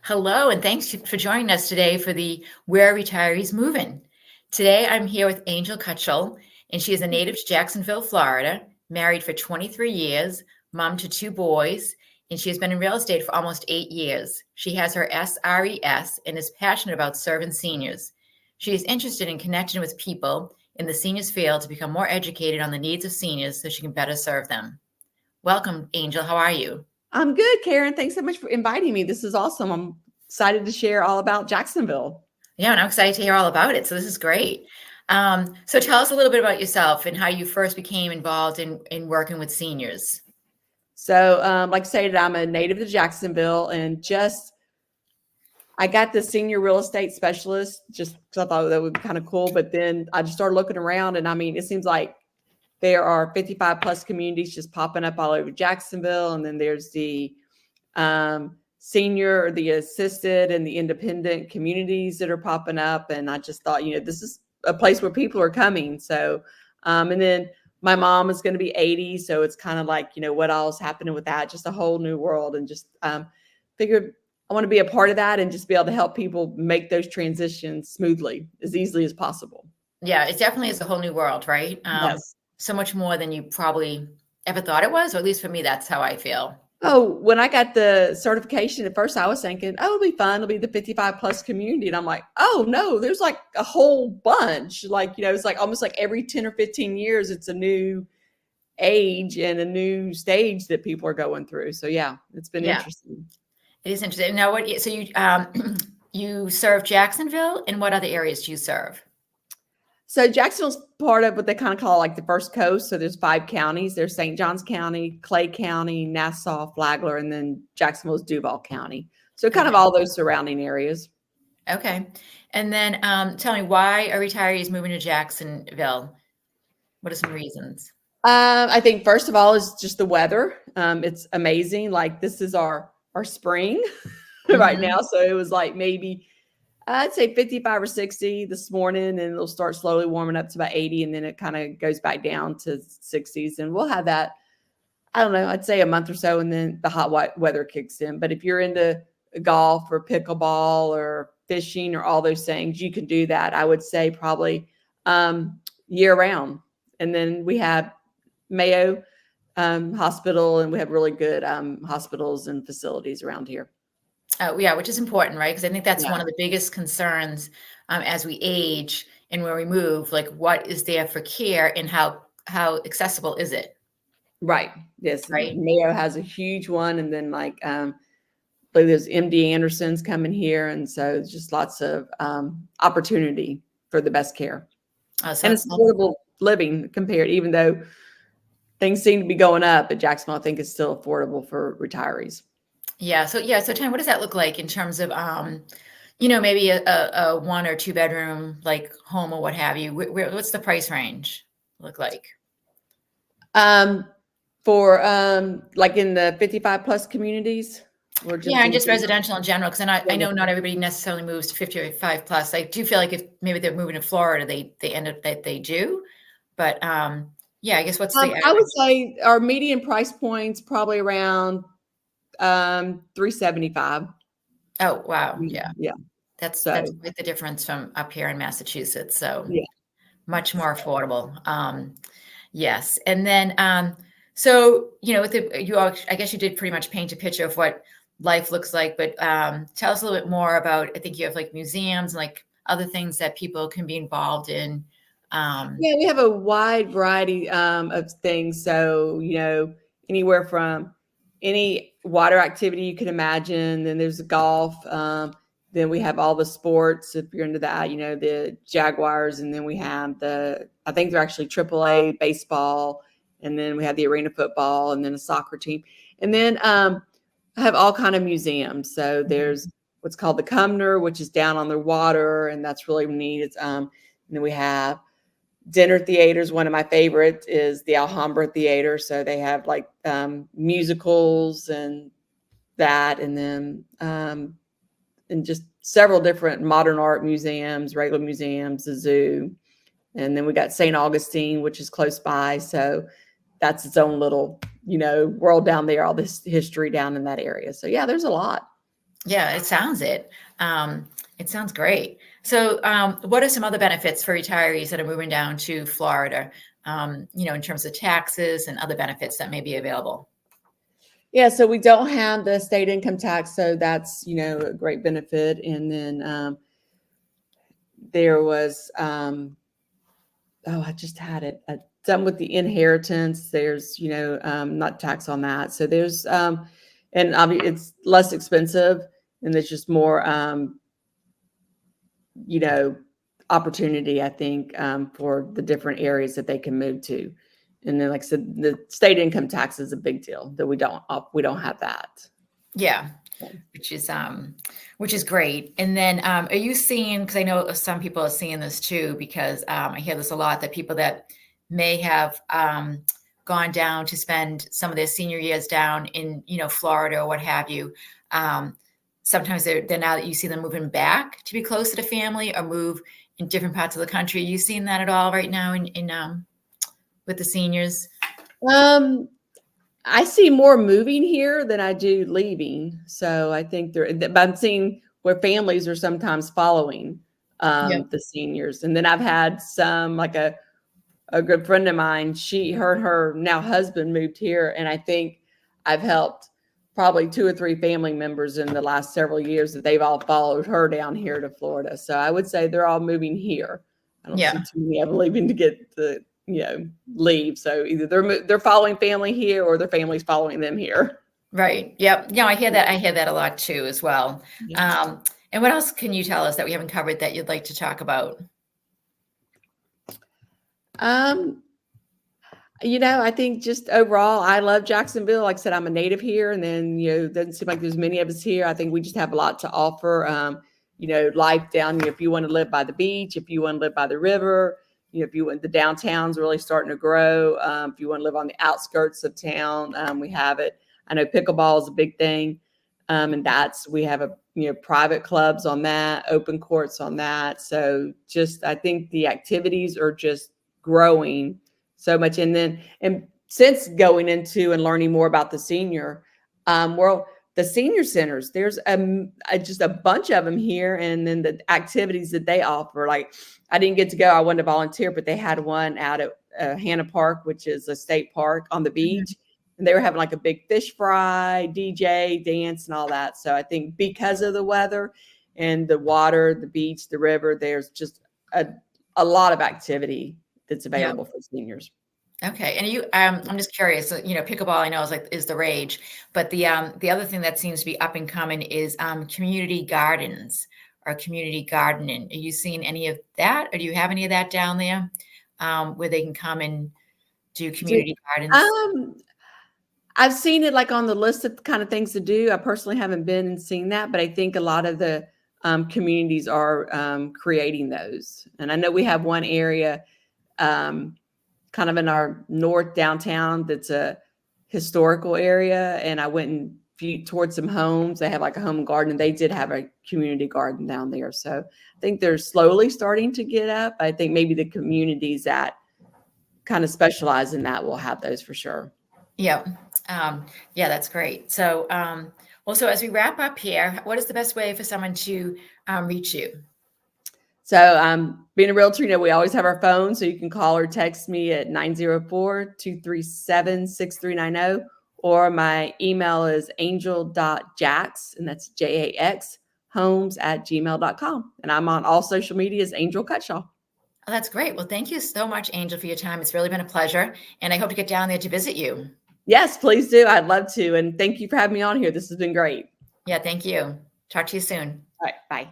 Hello, and thanks for joining us today for the Where Retirees Moving. Today, I'm here with Angel Cutshall, and she is a native to Jacksonville, Florida, married for 23 years, mom to 2 boys, and she has been in real estate for almost 8 years. She has her SRES and is passionate about serving seniors. She is interested in connecting with people in the seniors field to become more educated on the needs of seniors so she can better serve them. Welcome, Angel. How are you? I'm good, Karen. Thanks so much for inviting me. This is awesome. I'm excited to share all about Jacksonville. Yeah, and I'm excited to hear all about it. So this is great. So tell us a little bit about yourself and how you first became involved in working with seniors. So, like I said, I'm a native of Jacksonville, and I got the senior real estate specialist just because I thought that would be kind of cool. But then I just started looking around, and I mean, it seems like there are 55 plus communities just popping up all over Jacksonville, and then there's the senior, the assisted, and the independent communities that are popping up. And I just thought, this is a place where people are coming. So, and then my mom is going to be 80. So it's kind of like, what all's happening with that, just a whole new world. And just figured I want to be a part of that and just be able to help people make those transitions smoothly, as easily as possible. Yeah, it definitely is a whole new world, right? Yes. So much more than you probably ever thought it was, or at least for me, that's how I feel. Oh, when I got the certification, at first I was thinking, oh, it'll be fun. It'll be the 55 plus community. And I'm like, oh no, there's like a whole bunch. Like, it's like almost like every 10 or 15 years, it's a new age and a new stage that people are going through. So yeah, it's been interesting. It is interesting. Now, so you you serve Jacksonville, and what other areas do you serve? So Jacksonville's part of what they kind of call like the first coast. So there's 5 counties. There's St. Johns County, Clay County, Nassau, Flagler, and then Jacksonville's Duval County. So kind of all those surrounding areas. Okay. And then tell me, why are retirees moving to Jacksonville? What are some reasons? I think first of all is just the weather. It's amazing. Like this is our spring right now. So it was like maybe I'd say 55 or 60 this morning, and it'll start slowly warming up to about 80, and then it kind of goes back down to 60s. And we'll have that, I don't know, I'd say a month or so, and then the hot weather kicks in. But if you're into golf or pickleball or fishing or all those things, you can do that. I would say probably year round. And then we have Mayo Hospital, and we have really good hospitals and facilities around here. Yeah, which is important, right? Because I think that's one of the biggest concerns as we age and where we move. Like, what is there for care, and how accessible is it? Right. Yes. Right. Mayo has a huge one, and then like there's MD Anderson's coming here, and so it's just lots of opportunity for the best care. So and it's affordable living compared, even though things seem to be going up at Jacksonville, I think it's still affordable for retirees. Yeah. So Tanya, what does that look like in terms of, maybe a 1 or 2 bedroom like home or what have you? What's the price range look like? For like in the 55 plus communities? And just residential in general, because I know not everybody necessarily moves to 55 plus. I do feel like if maybe they're moving to Florida, they end up that they do. But I guess what's the I would say our median price point's probably around $375. Oh, wow. Yeah. That's quite the difference from up here in Massachusetts. So much more affordable. Yes. And then, so, I guess you did pretty much paint a picture of what life looks like, but tell us a little bit more about, I think you have like museums and like other things that people can be involved in. We have a wide variety of things. So, anywhere from any water activity you can imagine. Then there's golf. Then we have all the sports, if you're into that, the Jaguars. And then we have I think they're actually AAA baseball. And then we have the arena football, and then a soccer team. And then I have all kind of museums. So there's what's called the Cumner, which is down on the water, and that's really neat. It's and then we have dinner theaters. One of my favorites is the Alhambra Theater. So they have like musicals and that, and then and just several different modern art museums, regular museums, the zoo. And then we got St. Augustine, which is close by. So that's its own little, world down there, all this history down in that area. So yeah, there's a lot. Yeah, it sounds it. It sounds great. So, what are some other benefits for retirees that are moving down to Florida? In terms of taxes and other benefits that may be available. Yeah, so we don't have the state income tax, so that's a great benefit. And then there was I just had it done with the inheritance. There's not tax on that, so there's and obviously it's less expensive, and there's just more you know, opportunity, I think, for the different areas that they can move to. And then, like I said, the state income tax is a big deal that we don't have that. Yeah, which is great. And then, are you seeing? Because I know some people are seeing this too. Because I hear this a lot that people that may have gone down to spend some of their senior years down in Florida or what have you. Sometimes they're now that you see them moving back to be closer to family or move in different parts of the country. Are you seeing that at all right now in with the seniors? I see more moving here than I do leaving. So I think I'm seeing where families are sometimes following Yep. the seniors. And then I've had some, like a good friend of mine, her now husband moved here. And I think I've helped probably 2 or 3 family members in the last several years that they've all followed her down here to Florida. So I would say they're all moving here. I don't see Yeah. too many of them leaving to get leave. So either they're following family here or their family's following them here. Right. Yep. Yeah, I hear that. I hear that a lot too, as well. Yeah. And what else can you tell us that we haven't covered that you'd like to talk about? Um, I think just overall, I love Jacksonville. Like I said, I'm a native here, and then it doesn't seem like there's many of us here. I think we just have a lot to offer. Life down here. If you want to live by the beach, if you want to live by the river, if you want the downtown's really starting to grow. If you want to live on the outskirts of town, we have it. I know pickleball is a big thing, and we have private clubs on that, open courts on that. So I think the activities are just growing so much. And since going into and learning more about the senior world, the senior centers, there's just a bunch of them here. And then the activities that they offer, like I didn't get to go, I wanted to volunteer, but they had one out at Hannah Park, which is a state park on the beach. And they were having like a big fish fry, DJ, dance, and all that. So I think because of the weather and the water, the beach, the river, there's just a lot of activity that's available for seniors. Okay. And I'm just curious, pickleball I know is the rage, but the other thing that seems to be up and coming is community gardens or community gardening. Are you seeing any of that, or do you have any of that down there where they can come and do community gardens? I've seen it like on the list of kind of things to do. I personally haven't been and seen that, but I think a lot of the communities are creating those. And I know we have one area kind of in our north downtown that's a historical area. And I went and viewed towards some homes. They have like a home garden, and they did have a community garden down there. So I think they're slowly starting to get up. I think maybe the communities that kind of specialize in that will have those for sure. Yeah. Yeah, that's great. So, so as we wrap up here, what is the best way for someone to reach you? So being a realtor, we always have our phone, so you can call or text me at 904-237-6390, or my email is angel.jax, and that's JAX, homes@gmail.com. And I'm on all social media as Angel Cutshall. Oh, that's great. Well, thank you so much, Angel, for your time. It's really been a pleasure, and I hope to get down there to visit you. Yes, please do. I'd love to. And thank you for having me on here. This has been great. Yeah, thank you. Talk to you soon. All right. Bye.